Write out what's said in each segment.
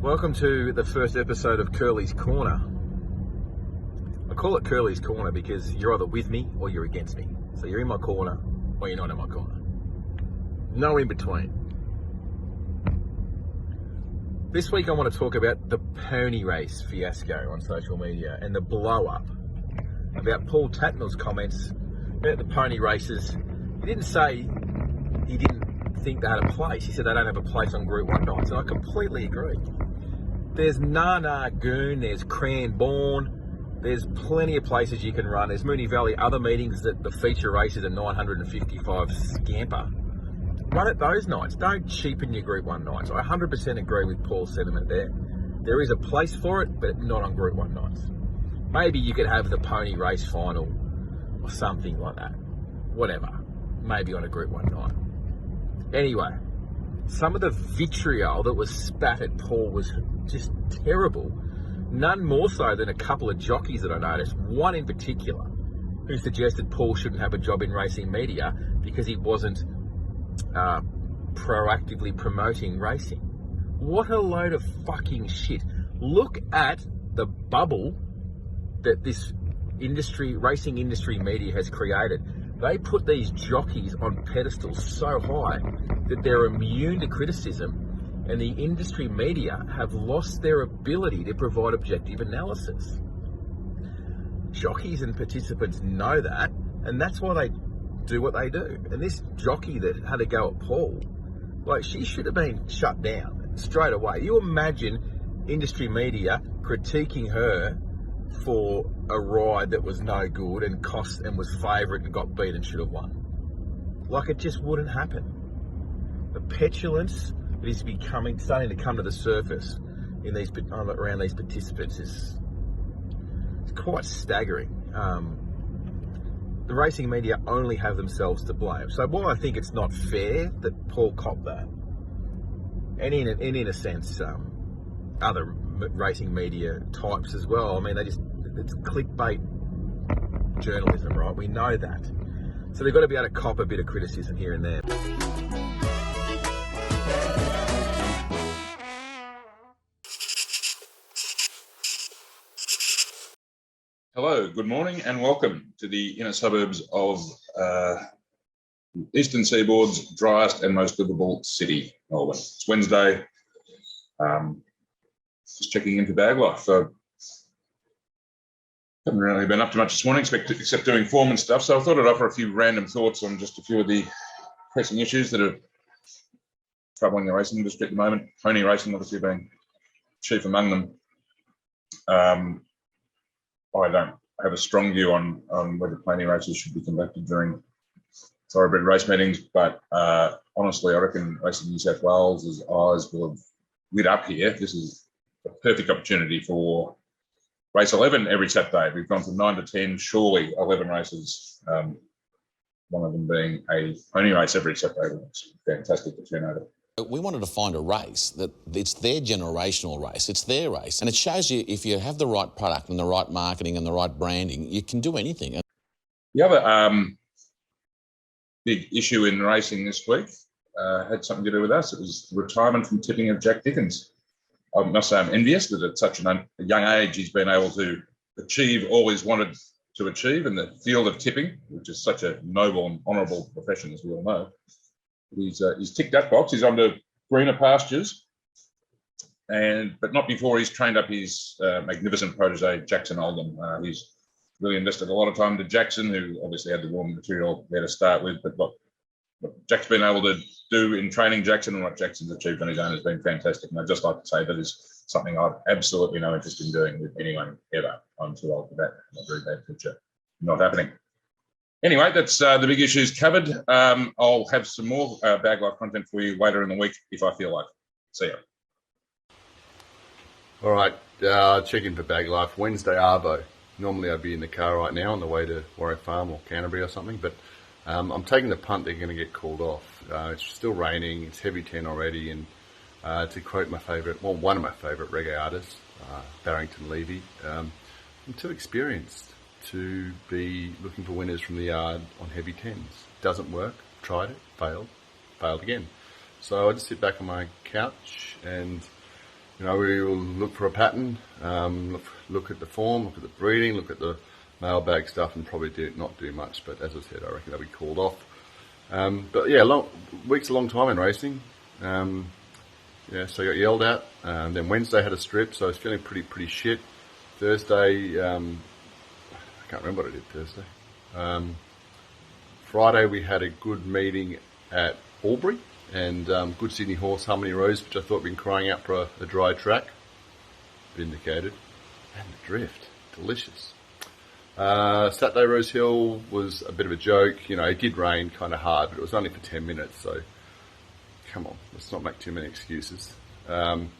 Welcome to the first episode of Curly's Corner. I call it Curly's Corner because you're either with me or you're against me. So you're in my corner or you're not in my corner. No in between. This week I want to talk about the pony race fiasco on social media and the blow up about Paul Tatnall's comments about the pony races. He didn't say he didn't think they had a place. He said they don't have a place on Group 1 nights, and I completely agree. There's Goon, there's Cranbourne, there's plenty of places you can run. There's Moonee Valley, other meetings that the feature races are 955 scamper. Run at those nights. Don't cheapen your Group 1 nights. I 100% agree with Paul's sentiment there. There is a place for it, but not on Group 1 nights. Maybe you could have the pony race final or something like that. Whatever. Maybe on a Group 1 night. Anyway, some of the vitriol that was spat at Paul was just terrible. None more so than a couple of jockeys that I noticed. One in particular, who suggested Paul shouldn't have a job in racing media because he wasn't proactively promoting racing. What a load of fucking shit. Look at the bubble that this racing industry media has created. They put these jockeys on pedestals so high that they're immune to criticism, and the industry media have lost their ability to provide objective analysis. Jockeys and participants know that, and that's why they do what they do. And this jockey that had a go at Paul, she should have been shut down straight away. You imagine industry media critiquing her for a ride that was no good and cost and was favourite and got beat and should have won. It just wouldn't happen. The petulance that is starting to come to the surface in around these participants is quite staggering. The racing media only have themselves to blame. So while I think it's not fair that Paul copped that, and in a sense, other racing media types as well. I mean, it's clickbait journalism, right? We know that. So they've got to be able to cop a bit of criticism here and there. Hello, good morning and welcome to the inner suburbs of Eastern Seaboard's driest and most livable city, Melbourne. It's Wednesday. Just checking into BagLife. So haven't really been up to much this morning except doing form and stuff. So I thought I'd offer a few random thoughts on just a few of the pressing issues that are troubling the racing industry at the moment. Pony racing obviously being chief among them. I don't have a strong view on whether pony races should be conducted during thoroughbred race meetings, but honestly, I reckon Racing New South Wales' eyes will have lit up here. This is a perfect opportunity for race 11 every Saturday. We've gone from 9 to 10, surely 11 races, one of them being a pony race every Saturday. It's fantastic to turn over. We wanted to find a race that it's their generational race, it's their race. And it shows you if you have the right product and the right marketing and the right branding, you can do anything. The other big issue in racing this week had something to do with us. It was the retirement from tipping of Jack Dickens. I must say I'm envious that at such a young age he's been able to achieve all he's wanted to achieve in the field of tipping, which is such a noble and honourable profession, as we all know. He's ticked that box. He's on to greener pastures, but not before he's trained up his magnificent protege, Jackson Oldham. He's really invested a lot of time to Jackson, who obviously had the raw material there to start with. But what Jack's been able to do in training Jackson and what Jackson's achieved on his own has been fantastic. And I'd just like to say that is something I've absolutely no interest in doing with anyone ever. I'm too old for that. I'm a very bad future. Not happening. Anyway, that's the big issues covered. I'll have some more BagLife content for you later in the week if I feel like it. See ya. All right, check in for BagLife. Wednesday Arvo. Normally I'd be in the car right now on the way to Warwick Farm or Canterbury or something, but I'm taking the punt they're going to get called off. It's still raining, it's heavy 10 already, and to quote one of my favourite reggae artists, Barrington Levy, I'm too experienced to be looking for winners from the yard on heavy 10s. Doesn't work, tried it, failed again. So I just sit back on my couch and You know, we will look for a pattern, look at the form, look at the breeding, look at the mailbag stuff, and probably not do much. But as I said, I reckon they'll be called off. But yeah, week's a long time in racing. Yeah, so I got yelled at. Then Wednesday had a strip, so I was feeling pretty shit. Thursday, I can't remember what I did Thursday. Friday we had a good meeting at Albury, and good Sydney horse Harmony Rose, which I thought been crying out for a dry track. Vindicated. And the drift, delicious. Saturday Rose Hill was a bit of a joke. You know, it did rain kind of hard, but it was only for 10 minutes, so come on, let's not make too many excuses. And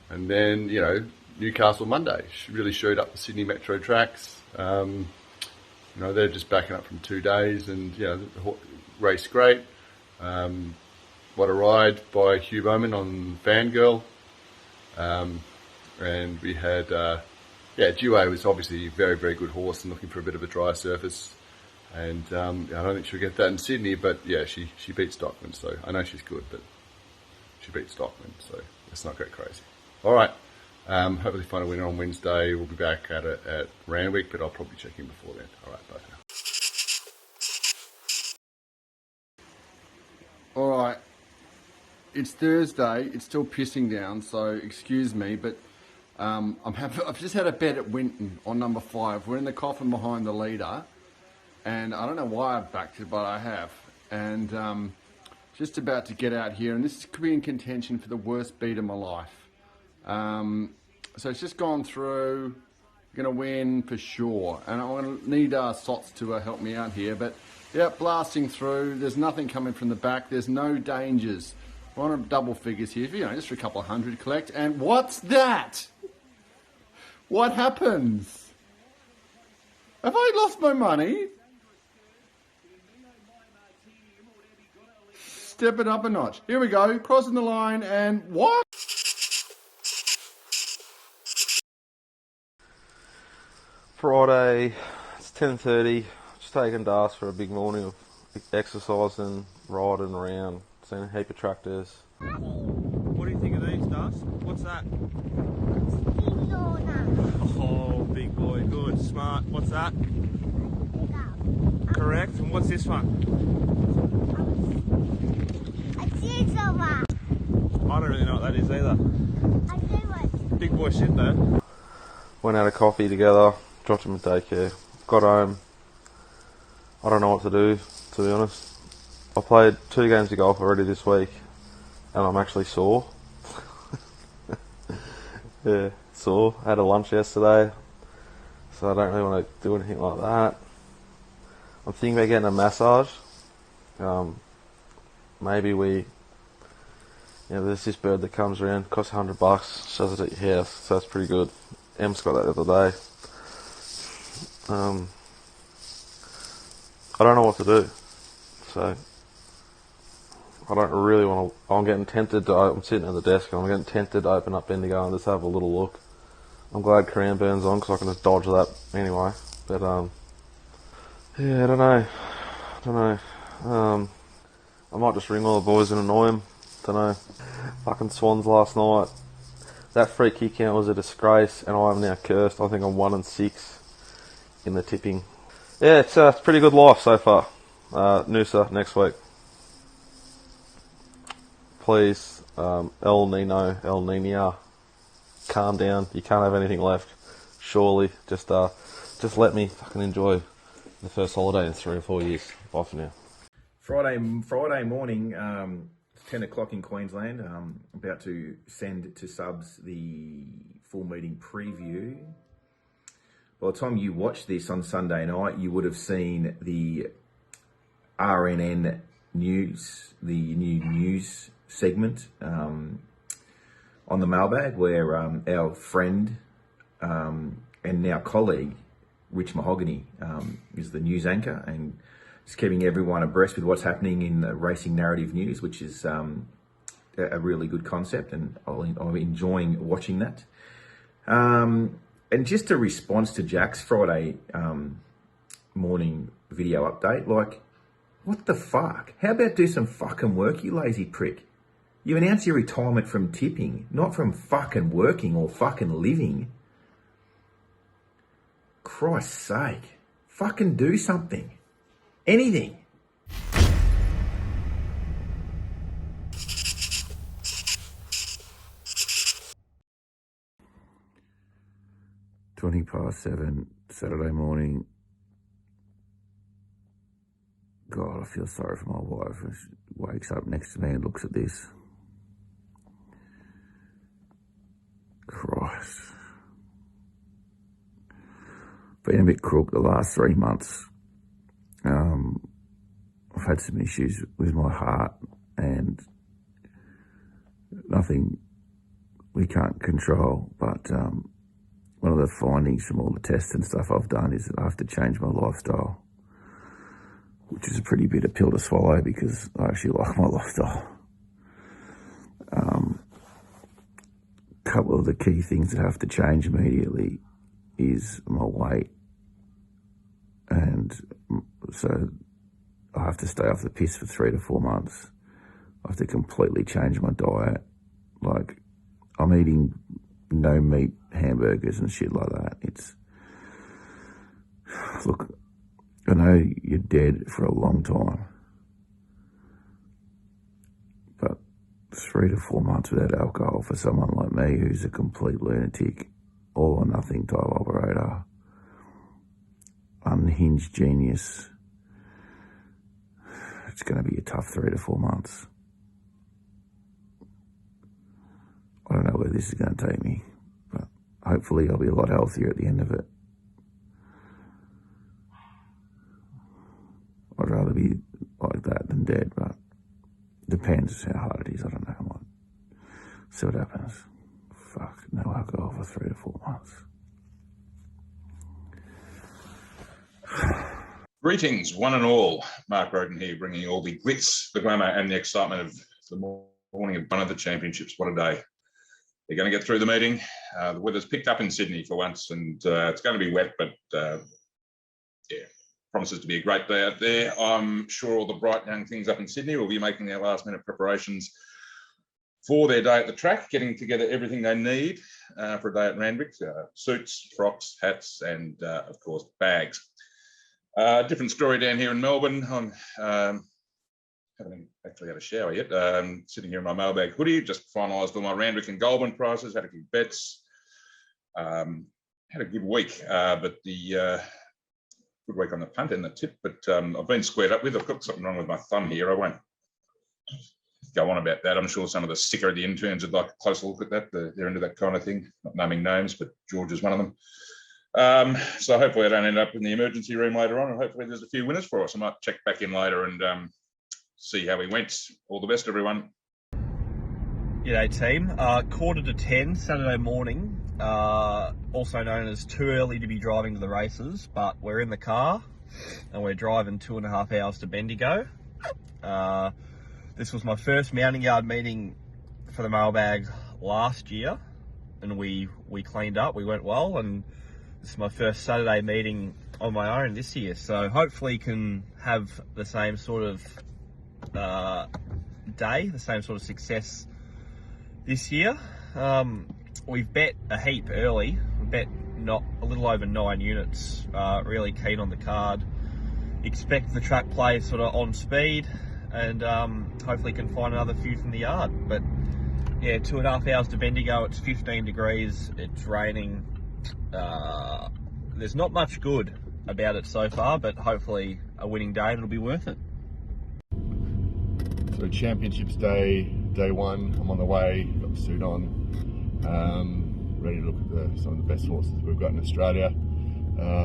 then, you know, Newcastle Monday really showed up the Sydney Metro tracks. You know, they're just backing up from 2 days, and, you know, the race great. What a ride by Hugh Bowman on Fangirl. And we had, Duo was obviously a very, very good horse and looking for a bit of a dry surface. And I don't think she'll get that in Sydney, but yeah, she beat Stockman, so I know she's good, but she beat Stockman, so let's not go crazy. All right, hopefully find a winner on Wednesday. We'll be back at it at Randwick, but I'll probably check in before then. All right, bye for now. All right, it's Thursday. It's still pissing down, so excuse me, but I've just had a bet at Winton on number 5. We're in the coffin behind the leader. And I don't know why I've backed it, but I have. And just about to get out here. And this could be in contention for the worst beat of my life. So it's just gone through. Going to win for sure. And I'm going to need Sots to help me out here. But, yeah, blasting through. There's nothing coming from the back. There's no dangers. We're on double figures here. You know, just for a couple of hundred collect. And what's that? What happens? Have I lost my money? Step it up a notch. Here we go, crossing the line, and what? Friday, it's 10:30. Just taking Das for a big morning of exercising, riding around, seeing a heap of tractors. What do you think of these, Das? What's that? Oh, big boy, good, smart. What's that? Correct. And what's this one? I don't really know what that is either. Big boy shit though. Went out of coffee together, dropped him at daycare, got home. I don't know what to do, to be honest. I played 2 games of golf already this week, and I'm actually sore. Yeah, sore. Had a lunch yesterday, so I don't really want to do anything like that. I'm thinking about getting a massage. Maybe there's this bird that comes around, costs $100, shows it at your house, so that's pretty good. Em's got that the other day. I don't know what to do, so I don't really want to. I'm getting tempted I'm sitting at the desk and I'm getting tempted to open up Bendigo and just have a little look. I'm glad Cranburn's on because I can just dodge that anyway, but yeah, I don't know. I might just ring all the boys and annoy them. Don't know. Fucking Swans last night. That free kick count was a disgrace, and I am now cursed. I think I'm 1-6 in the tipping. Yeah, it's a pretty good life so far. Noosa next week. Please, El Nino, calm down. You can't have anything left. Surely, just let me fucking enjoy the first holiday in 3 or 4 years. Bye for now. Friday morning, 10 o'clock in Queensland. I'm about to send to subs the full meeting preview. By the time you watch this on Sunday night, you would have seen the RNN news, the new news segment on the Mailbag, where our friend and now colleague, Rich Mahogany, is the news anchor and is keeping everyone abreast with what's happening in the racing narrative news, which is a really good concept, and I'm enjoying watching that. And just a response to Jack's Friday morning video update, like, what the fuck? How about do some fucking work, you lazy prick? You announce your retirement from tipping, not from fucking working or fucking living. Christ's sake. Fucking do something. Anything. $7 Saturday morning. God, I feel sorry for my wife. She wakes up next to me and looks at this. Christ. Been a bit crook the last 3 months. I've had some issues with my heart and nothing we can't control, but one of the findings from all the tests and stuff I've done is that I have to change my lifestyle, which is a pretty bitter pill to swallow because I actually like my lifestyle. A couple of the key things that have to change immediately is my weight. And so I have to stay off the piss for 3 to 4 months. I have to completely change my diet. Like, I'm eating no meat hamburgers and shit like that. Look, I know you're dead for a long time, but 3 to 4 months without alcohol for someone like me who's a complete lunatic, all or nothing type operator, unhinged genius, it's going to be a tough 3 to 4 months. I don't know where this is going to take me, but hopefully I'll be a lot healthier at the end of it. I'd rather be like that than dead, but depends how hard it is. I don't know. I might see what happens. Fuck, no alcohol for 3 to 4 months. Greetings, one and all. Mark Rhoden here, bringing you all the glitz, the glamour, and the excitement of the morning of one of the championships. What a day. They're going to get through the meeting. The weather's picked up in Sydney for once, and it's going to be wet, but yeah, promises to be a great day out there. I'm sure all the bright young things up in Sydney will be making their last-minute preparations for their day at the track, getting together everything they need for a day at Randwick. Suits, frocks, hats, and, of course, bags. Different story down here in Melbourne. Haven't actually had a shower yet. Sitting here in my Mailbag hoodie, just finalised all my Randwick and Goulburn prices, had a few bets. Had a good week, but the good week on the punt and the tip, but I've been squared up with. I've got something wrong with my thumb here. I won't go on about that. I'm sure some of the sicker of the interns would like a closer look at that. They're into that kind of thing. Not naming names, but George is one of them. So hopefully I don't end up in the emergency room later on, and hopefully there's a few winners for us. I might check back in later and see how we went. All the best, everyone. G'day team. 9:45 Saturday morning, also known as too early to be driving to the races, but we're in the car and we're driving 2.5 hours to Bendigo. This was my first mounting yard meeting for the Mailbag last year, and we cleaned up, we went well, and this is my first Saturday meeting on my own this year, so hopefully can have the same sort of day, the same sort of success this year. We've bet a heap early. We bet a little over 9 units. Really keen on the card. Expect the track play sort of on speed, and hopefully can find another few from the yard. But yeah, 2.5 hours to Bendigo. It's 15 degrees. It's raining. There's not much good about it so far, but hopefully a winning day and it'll be worth it. So Championships day one, I'm on the way, got the suit on, ready to look at some of the best horses we've got in Australia.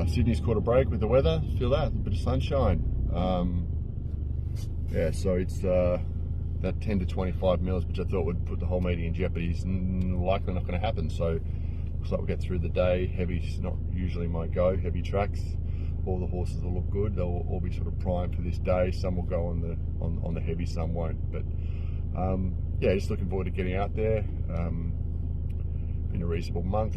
Sydney's caught a break with the weather, feel that, a bit of sunshine. Yeah, so it's that 10 to 25 mils, which I thought would put the whole meeting in jeopardy, is likely not going to happen. So looks like we'll get through the day. Heavy's not usually my go, heavy tracks. All the horses will look good. They'll all be sort of primed for this day. Some will go on the heavy, some won't. But yeah, just looking forward to getting out there. Been a reasonable month.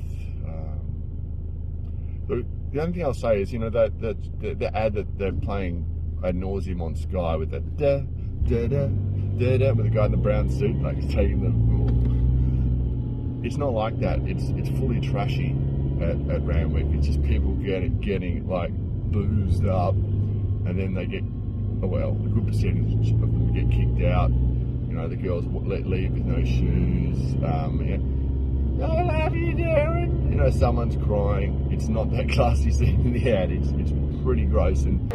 The only thing I'll say is, you know, that the ad that they're playing ad nauseum on Sky with that da da da there with the guy in the brown suit, like taking the. It's not like that. It's fully trashy at Randwick. It's just people getting like boozed up, and then they get, a good percentage of them get kicked out. You know, the girls leave with no shoes. I love you, Darren. You know, someone's crying. It's not that classy scene in the ad. It's pretty gross. And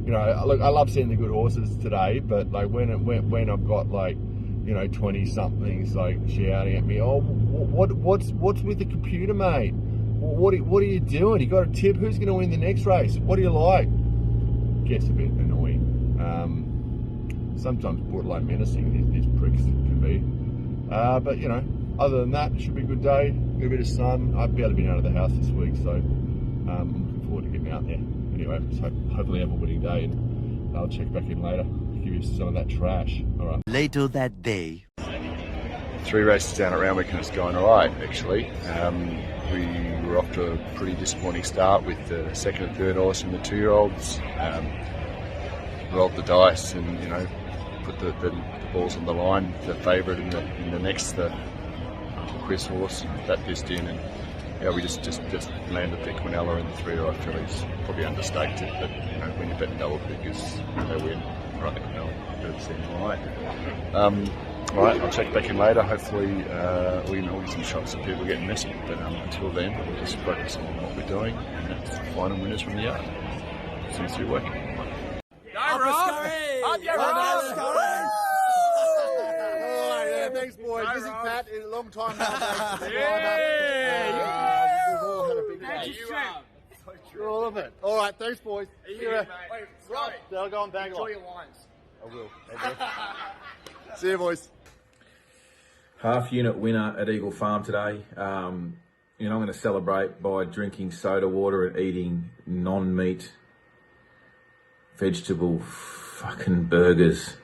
you know, look, I love seeing the good horses today, but like when I've got like, you know, 20 somethings like shouting at me, oh, what's with the computer, mate? What are you doing? You got a tip? Who's going to win the next race? What do you like? Gets a bit annoying. Sometimes borderline menacing, these pricks can be. But you know, other than that, it should be a good day. Got a bit of sun. I've barely been out of the house this week, so I'm looking forward to getting out there. Anyway, so hopefully have a winning day, and I'll check back in later to give you some of that trash. All right. Later that day. 3 races down at Randwick and it's going all right, actually. We were off to a pretty disappointing start with the second and third horse and the 2-year-olds. Rolled the dice and, you know, put the balls on the line. The favourite in the next, the Chris horse, that pissed in, and yeah, we just landed the Quinella and the 3-year-old fillies. Probably understaked it, but you know, when you're betting double figures, they win. Right, the Quinella, that seemed right. Right, I'll check back in later. Hopefully, we can get some shots of people getting messy. But until then, we'll just focus on what we're doing, and that's finding winners from the yard. Seems to be working. Up Scurry! Up your Scurry! Oh, yeah, thanks, boys. Busy Pat in a long time now. We've all had a big day. You're all of it. All right, thanks, boys. Wait, Rob, They'll go on BagLife. enjoy your wines. I will. See you, boys. Half unit winner at Eagle Farm today. You know, I'm going to celebrate by drinking soda water and eating non-meat vegetable fucking burgers.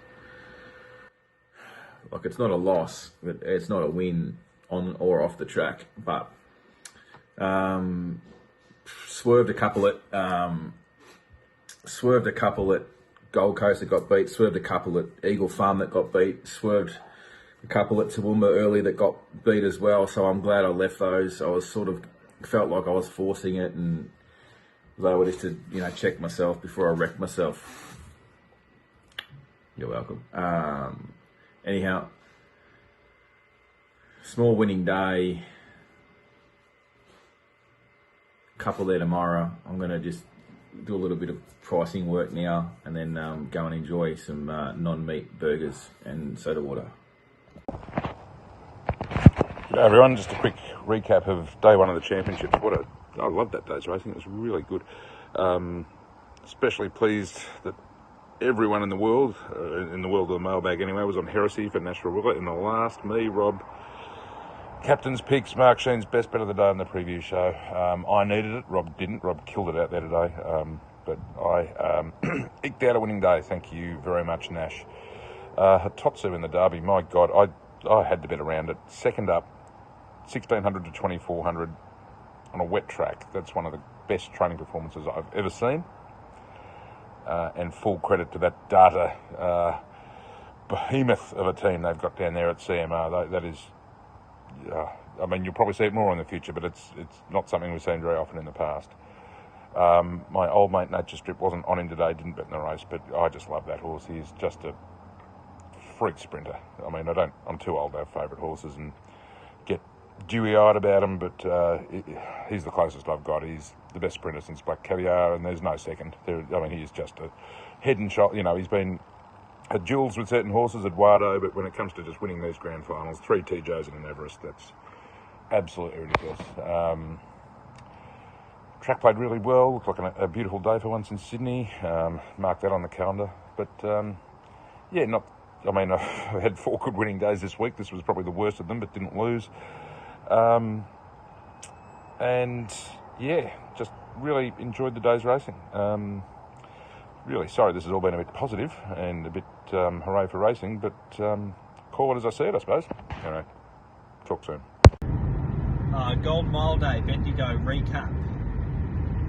Like, it's not a loss, but it's not a win on or off the track. But swerved a couple at Gold Coast that got beat, swerved a couple at Eagle Farm that got beat, swerved a couple at Toowoomba early that got beat as well. So I'm glad I left those. I was felt like I was forcing it, and was able just to, you know, check myself before I wrecked myself. You're welcome. Anyhow, small winning day. Couple there tomorrow. I'm going to just do a little bit of pricing work now, and then go and enjoy some non-meat burgers and soda water. G'day everyone, just a quick recap of day 1 of the championships. I loved that day's racing, it was really good. Especially pleased that everyone in the world of the Mailbag anyway, was on Heresy for National Ruler in the last. Me, Rob, Captain's Picks, Mark Sheen's best bet of the day on the preview show. I needed it, Rob didn't. Rob killed it out there today. But I eked out a winning day. Thank you very much, Nash. Hatotsu in the Derby, my God, I had to bet around it. Second up, 1600 to 2400 on a wet track. That's one of the best training performances I've ever seen. And full credit to that data behemoth of a team they've got down there at CMR. That is, I mean, you'll probably see it more in the future, but it's not something we've seen very often in the past. My old mate Nature Strip wasn't on him today, didn't bet in the race, but I just love that horse. He's just a freak sprinter. I mean, I'm too old to have favourite horses and get dewy-eyed about him, but he's the closest I've got. He's the best sprinter since Black Caviar, and there's no second. I mean, he is just a head and shoulder. You know, he's had duels with certain horses at Eduardo, but when it comes to just winning these grand finals, 3 TJs and an Everest, that's absolutely ridiculous. Track played really well. Looked like a beautiful day for once in Sydney. Mark that on the calendar. But yeah, I mean, I've had 4 good winning days this week. This was probably the worst of them, but didn't lose. And yeah, just really enjoyed the day's racing. Really sorry this has all been a bit positive and a bit hooray for racing, but call it as I see it, I suppose. Anyway, Talk soon. Golden Mile Day, Bendigo recap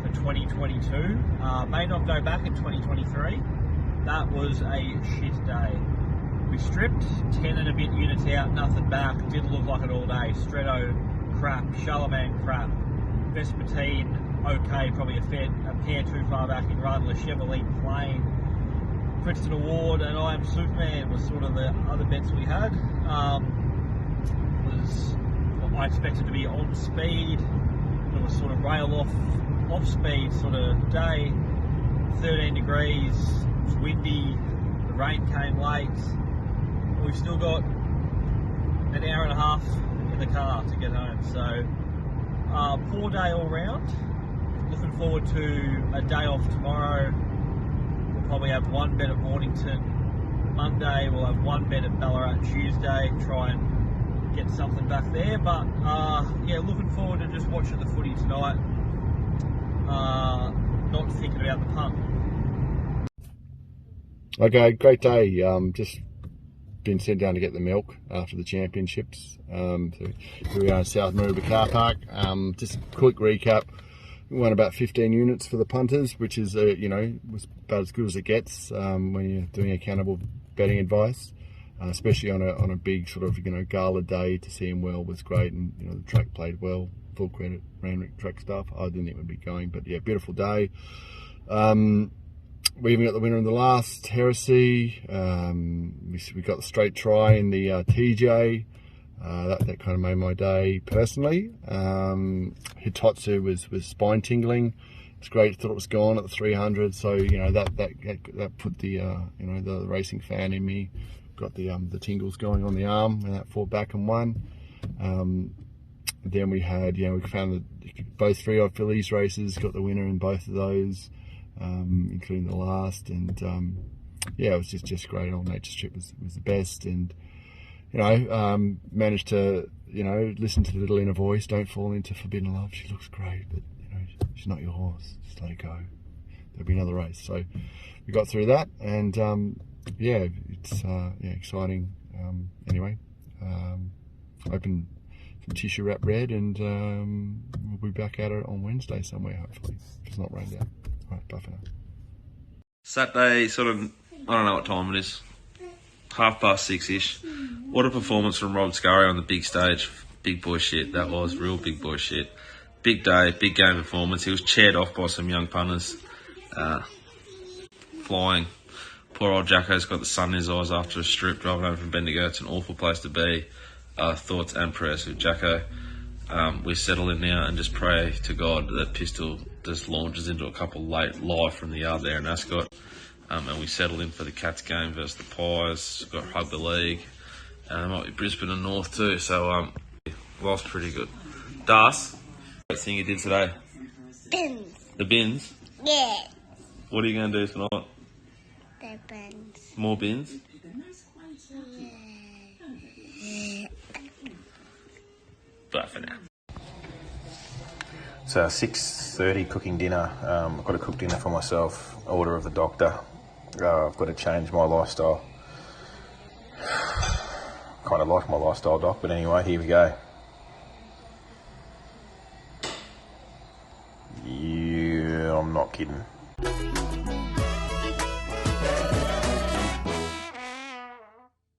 for 2022. May not go back in 2023. That was a shit day. We stripped 10 and a bit units out, nothing back. Didn't look like it all day. Stretto, crap. Charlemagne, crap. Vespertine, okay, probably a pair too far back in Rhoden. Chevrolet, plain. Princeton Award and I Am Superman was sort of the other bets we had. I expected to be on speed. It was sort of rail off speed sort of day. 13 degrees, it was windy, the rain came late. We've still got an hour and a half in the car to get home. So poor day all round. Looking forward to a day off tomorrow. We'll probably have one bet at Mornington Monday. We'll have one bet at Ballarat Tuesday. Try and get something back there. But yeah, looking forward to just watching the footy tonight. Not thinking about the punt. Okay, great day. Just been sent down to get the milk after the championships. So here we are in South Maroubra car park. Just a quick recap. We won about 15 units for the punters, which is, was about as good as it gets when you're doing accountable betting advice, especially on a big sort of, gala day. To see him well was great, and, the track played well. Full credit, Randwick track staff. I didn't think it would be going, but yeah, beautiful day. We even got the winner in the last Heresy. We got the straight try in the TJ. That kind of made my day personally. Hitotsu was spine tingling. It's great. Thought it was gone at the 300. So that put the the racing fan in me. Got the tingles going on the arm, and that fought back and won. Then we had we found both 3-odd fillies races. Got the winner in both of those. Including the last, and it was just great. Old Nature Strip was the best, and managed to listen to the little inner voice. Don't fall into forbidden love. She looks great, but she's not your horse. Just let her go. There'll be another race. So we got through that, and it's exciting. Anyway, open some tissue wrap red, and we'll be back at it on Wednesday somewhere, hopefully, if it's not rained out. Right, bye for now. Saturday, I don't know what time it is. 6:30-ish. What a performance from Rob Scurry on the big stage. Big boy shit. That was real big boy shit. Big day, big game performance. He was chaired off by some young punters. Flying. Poor old Jacko's got the sun in his eyes after a strip driving home from Bendigo. It's an awful place to be. Thoughts and prayers with Jacko. We settle in now and just pray to God that Pistol just launches into a couple late live from the yard there in Ascot. And we settle in for the Cats game versus the Pies. Got rugby league. Might be Brisbane and North too. So life's pretty good. Das, what thing you did today? Bins. The bins? Yeah. What are you going to do tonight? The bins. More bins? Yeah. Bye for now. It's 6:30 cooking dinner. I've got to cook dinner for myself. Order of the doctor. I've got to change my lifestyle. Kind of like my lifestyle, doc, but anyway, here we go. Yeah, I'm not kidding.